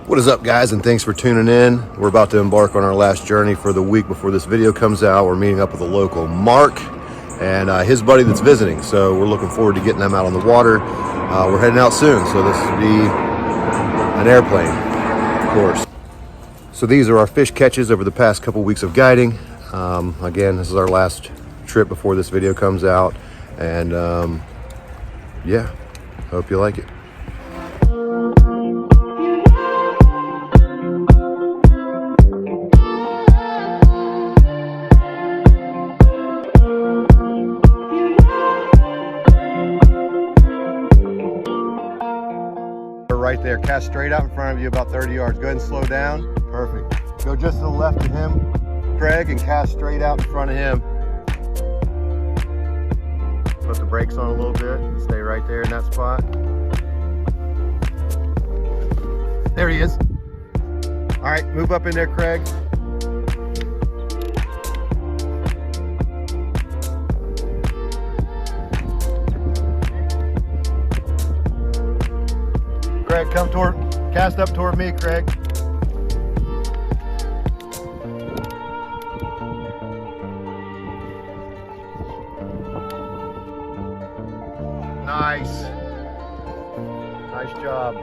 What is up, guys, and thanks for tuning in. We're about to embark on our last journey for the week before this video comes out. We're meeting up with a local Mark and his buddy that's visiting, so we're looking forward to getting them out on the water. We're heading out soon, so this will be an airplane, of course. So these are our fish catches over the past couple weeks of guiding. Again, this is our last trip before this video comes out, and yeah, hope you like it. Right there, cast straight out in front of you about 30 yards. Go ahead and slow down. Perfect. Go just to the left of him, Craig, and cast straight out in front of him. Put the brakes on a little bit. Stay right there in that spot. There he is. All right, move up in there, Craig. Craig, come toward, cast up toward me, Craig. Nice. Nice job.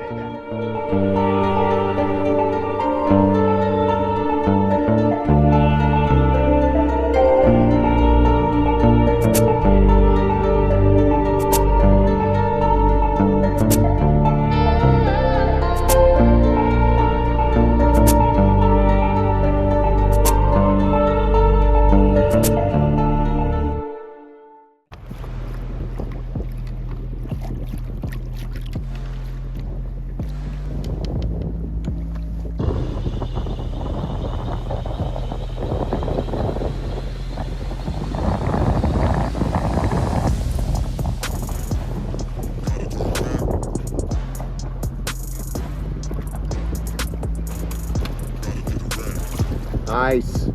Nice.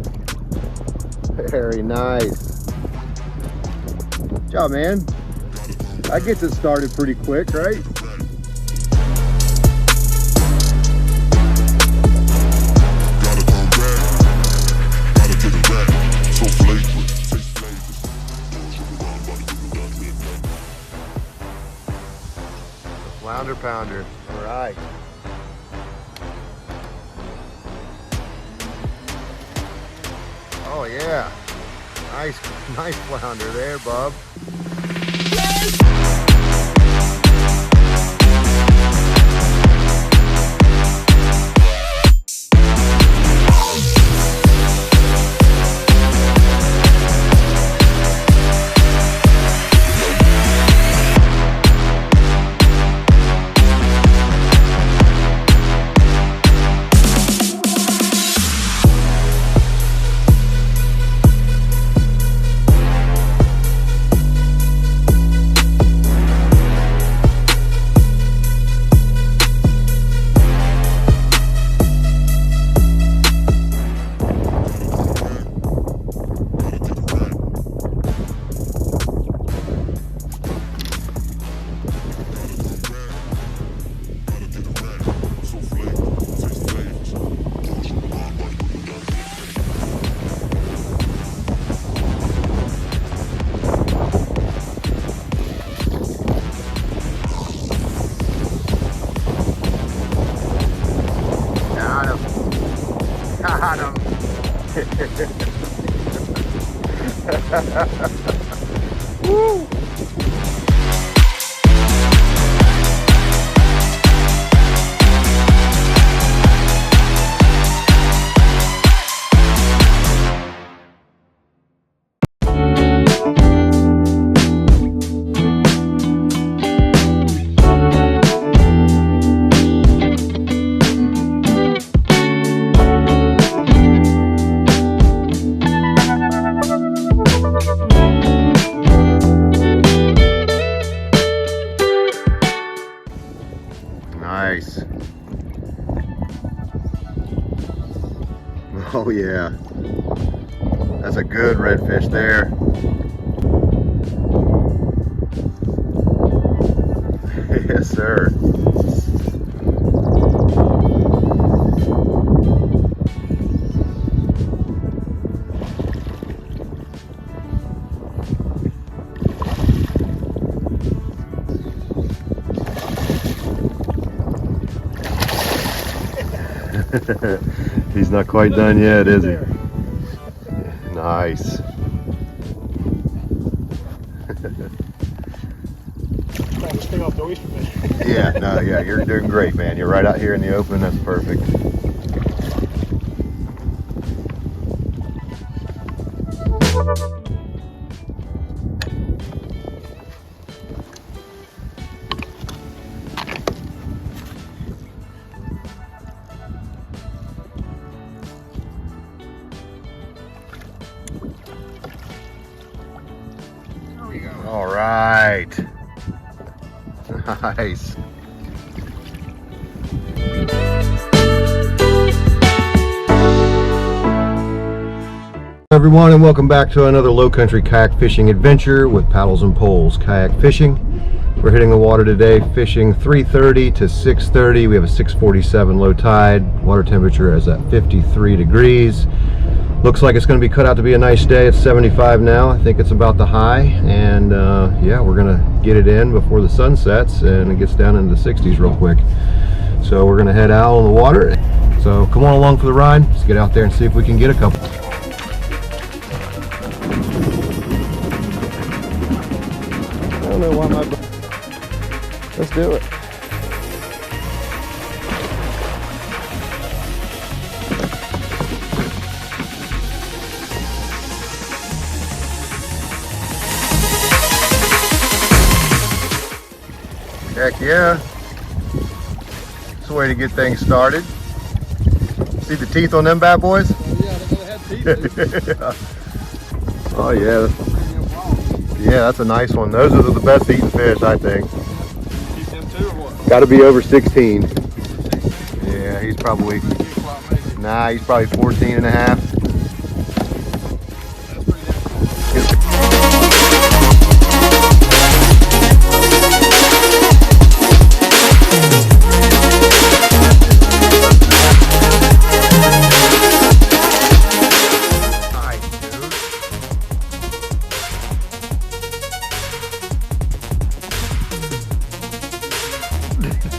Very nice. Good job, man. That gets it started pretty quick, right? Flounder pounder. All right. Oh yeah, nice flounder there, bub. Got him. Woo. Nice. Oh yeah, that's a good redfish there. Yes, sir. He's not quite done yet, is he? Nice. Stay off the oyster bed. Yeah, you're doing great, man. You're right out here in the open. That's perfect. All right. Nice. Everyone, and welcome back to another low country kayak fishing adventure with paddles and poles kayak fishing. We're hitting the water today, fishing 3:30 to 6:30. We have a 6:47 low tide. Water temperature is at 53 degrees. Looks like it's going to be cut out to be a nice day. It's 75 now. I think it's about the high, and yeah, we're going to get it in before the sun sets and it gets down into the 60s real quick. So we're going to head out on the water. So come on along for the ride. Let's get out there and see if we can get a couple. I don't know why my... Let's do it. Heck yeah. It's a way to get things started. See the teeth on them bad boys? Oh yeah, I didn't know they had teeth. Oh yeah. Yeah, that's a nice one. Those are the best eating fish, I think. Keep them too or what? Got to be over 16. Yeah, he's probably... Nah, he's probably 14 and a half.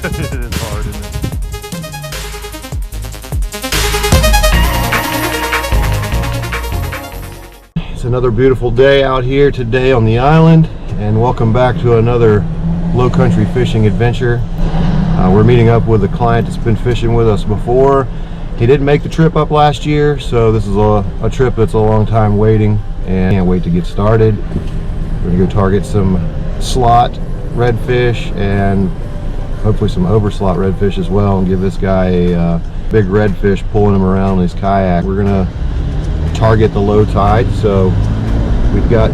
It is hard, isn't it? It's another beautiful day out here today on the island, and welcome back to another low country fishing adventure. We're meeting up with a client that's been fishing with us before. He didn't make the trip up last year, so this is a trip that's a long time waiting, and can't wait to get started. We're gonna go target some slot redfish and hopefully some overslot redfish as well, and give this guy a big redfish pulling him around in his kayak. We're gonna target the low tide, so we've got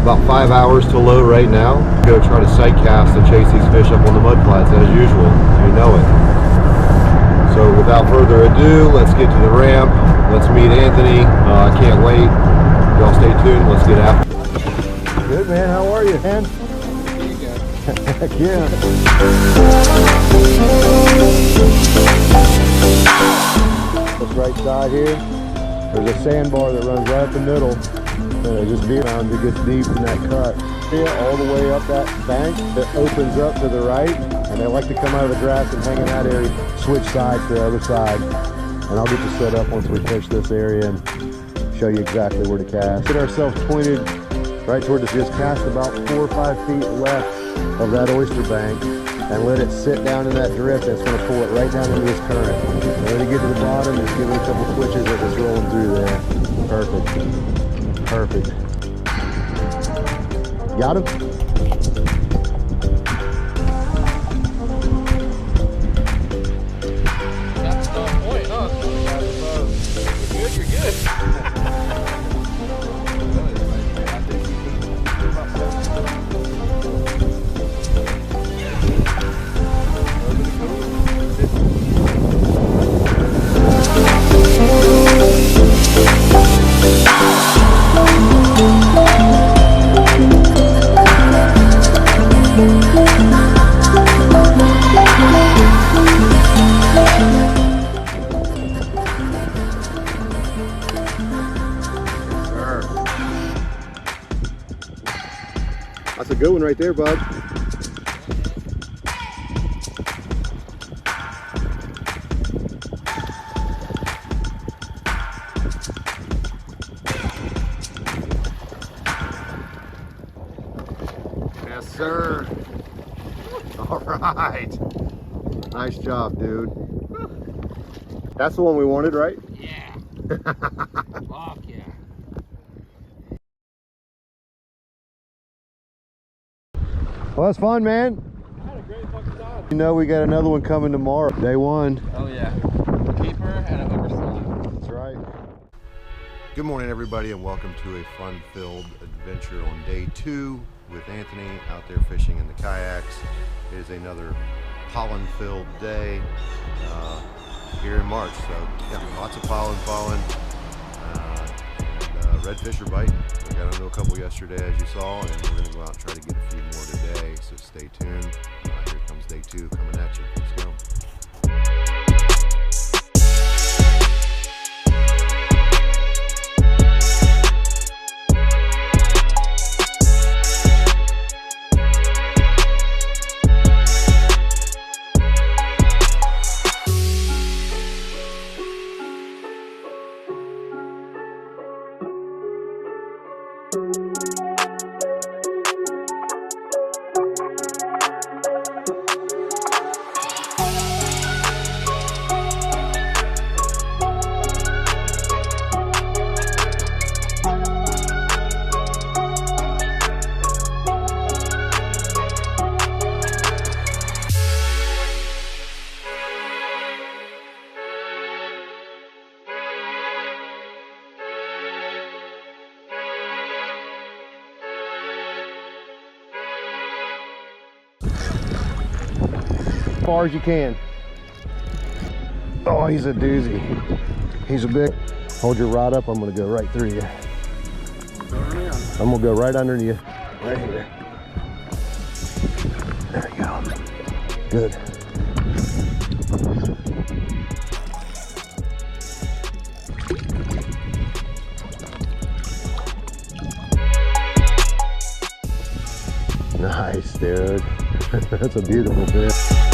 about 5 hours to low right now. Go try to sight cast and chase these fish up on the mud flats as usual. You know it. So without further ado, let's get to the ramp. Let's meet Anthony. I can't wait. Y'all stay tuned. Let's get after it. Good, man. How are you, man? Heck yeah. This right side here, there's a sandbar that runs right up the middle. And just be around, it gets deep in that cut. See it all the way up that bank that opens up to the right. And they like to come out of the grass and hang in that area, switch sides to the other side. And I'll get you set up once we finish this area and show you exactly where to cast. Get ourselves pointed right toward this, just cast about 4 or 5 feet left of that oyster bank and let it sit down in that drift. That's going to pull it right down into this current. And when you get to the bottom, just give it a couple switches as it's rolling through there. Perfect. Perfect. Got him? That's the point, huh? You're good, you're good. That's a good one right there, bud. right. Nice job, dude. That's the one we wanted, right? Yeah. Fuck yeah. Well, that's fun, man. I had a great fucking time. You know we got another one coming tomorrow. Day one. Oh yeah. Keeper and an overslot. That's right. Good morning, everybody, and welcome to a fun-filled adventure on day 2 with Anthony out there fishing in the kayaks. It is another pollen-filled day here in March. So yeah, lots of pollen falling. Redfish are biting. We got into a couple yesterday, as you saw, and we're going to go out and try to get a few more today. So stay tuned. Here comes day 2 coming at you. Let's go. Far as you can. Oh, he's a doozy. He's a big. Hold your rod up. I'm gonna go right through you. I'm gonna go right under you. Right here. There you go. Good. Nice, dude. That's a beautiful fish.